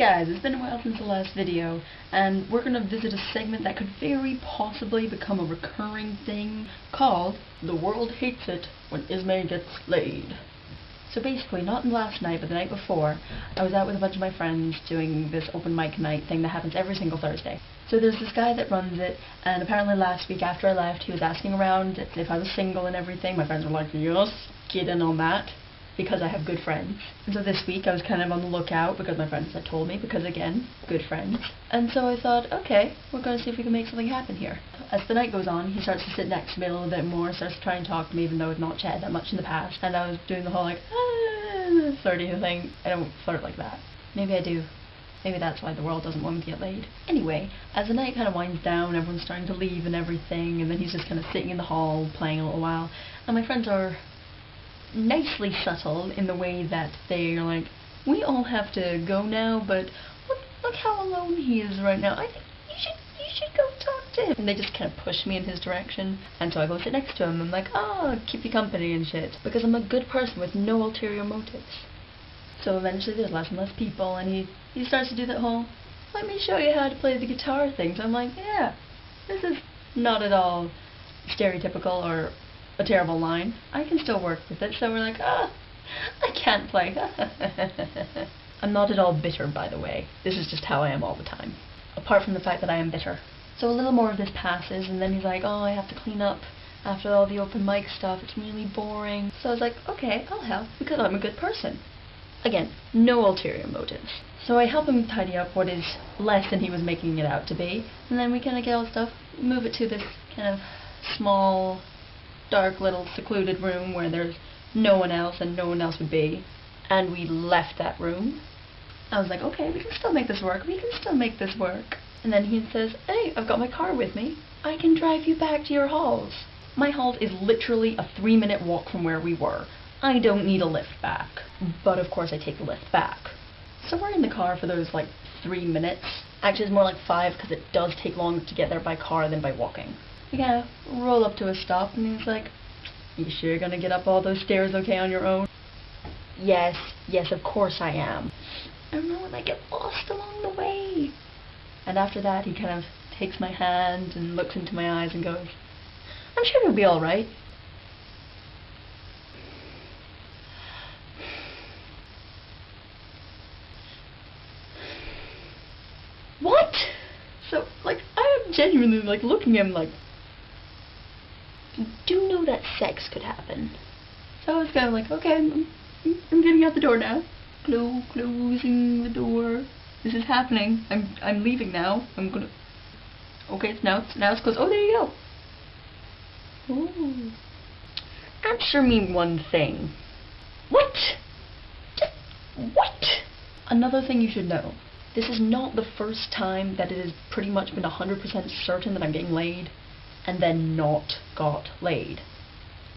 guys, it's been a while since the last video, and we're going to visit a segment that could very possibly become a recurring thing called The World Hates It When Ismay Gets Laid. So basically, not last night, but the night before, I was out with a bunch of my friends doing this open mic night thing that happens every single Thursday. So there's this guy that runs it, and apparently last week after I left, he was asking around if I was single and everything. My friends were like, yes, get in on that, because I have good friends. And so this week I was kind of on the lookout because my friends had told me, because again, good friends. And so I thought, okay, we're going to see if we can make something happen here. As the night goes on, he starts to sit next to me a little bit more, starts to try and talk to me even though I've not chatted that much in the past. And I was doing the whole like, flirty thing. I don't flirt like that. Maybe I do. Maybe that's why the world doesn't want me to get laid. Anyway, as the night kind of winds down, everyone's starting to leave and everything, and then he's just kind of sitting in the hall playing a little while. And my friends are nicely subtle in the way that they're like, we all have to go now, but look how alone he is right now. I think you should go talk to him. And they just kind of push me in his direction, and so I go sit next to him. I'm like, oh, keep you company and shit, because I'm a good person with no ulterior motives. So eventually there's less and less people, and he starts to do that whole, let me show you how to play the guitar thing. So I'm like, yeah, this is not at all stereotypical or a terrible line. I can still work with it. So we're like, I can't play. I'm not at all bitter, by the way. This is just how I am all the time. Apart from the fact that I am bitter. So a little more of this passes, and then he's like, oh, I have to clean up after all the open mic stuff. It's really boring. So I was like, okay, I'll help, because I'm a good person. Again, no ulterior motives. So I help him tidy up what is less than he was making it out to be, and then we kind of get all the stuff, move it to this kind of small, dark little secluded room where there's no one else and no one else would be. And we left that room. I was like, okay, we can still make this work. We can still make this work. And then he says, hey, I've got my car with me. I can drive you back to your halls. My halls is literally a 3-minute walk from where we were. I don't need a lift back. But of course I take the lift back. So we're in the car for those like 3 minutes. Actually it's more like 5 because it does take longer to get there by car than by walking. We kind of roll up to a stop, and he's like, you sure you're gonna get up all those stairs okay on your own? Yes, of course I am. I don't know when I get lost along the way. And after that he kind of takes my hand and looks into my eyes and goes, I'm sure you'll be alright. What? So, like, I'm genuinely, like, looking at him like, you do know that sex could happen. So I was kind of like, okay, I'm getting out the door now. Closing the door. This is happening. I'm leaving now. I'm gonna. Okay, now it's closed. Oh, there you go. Ooh. Answer me one thing. What? Just what? Another thing you should know. This is not the first time that it has pretty much been 100% certain that I'm getting laid, and then not got laid.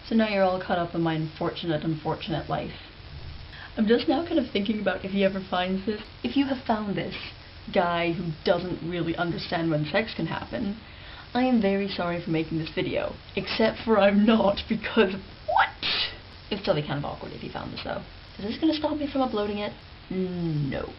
So now you're all caught up in my unfortunate life. I'm just now kind of thinking about if he ever finds this. If you have found this guy who doesn't really understand when sex can happen, I am very sorry for making this video. Except for I'm not, because what? It'd still be kind of awkward if he found this though. Is this going to stop me from uploading it? No.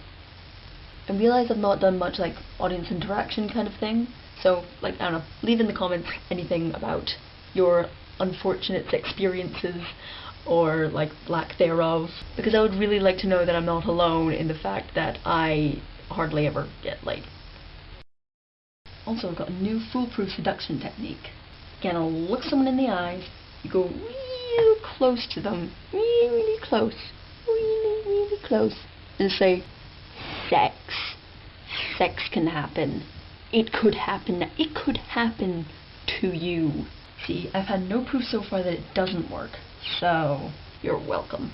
I realize I've not done much like audience interaction kind of thing, so like, I don't know, leave in the comments anything about your unfortunate experiences or like lack thereof, because I would really like to know that I'm not alone in the fact that I hardly ever get laid. Also, I've got a new foolproof seduction technique. Again, I'll look someone in the eyes, you go real close to them, really close, really close, and say, sex. Sex can happen. It could happen. It could happen to you. See, I've had no proof so far that it doesn't work. So, you're welcome.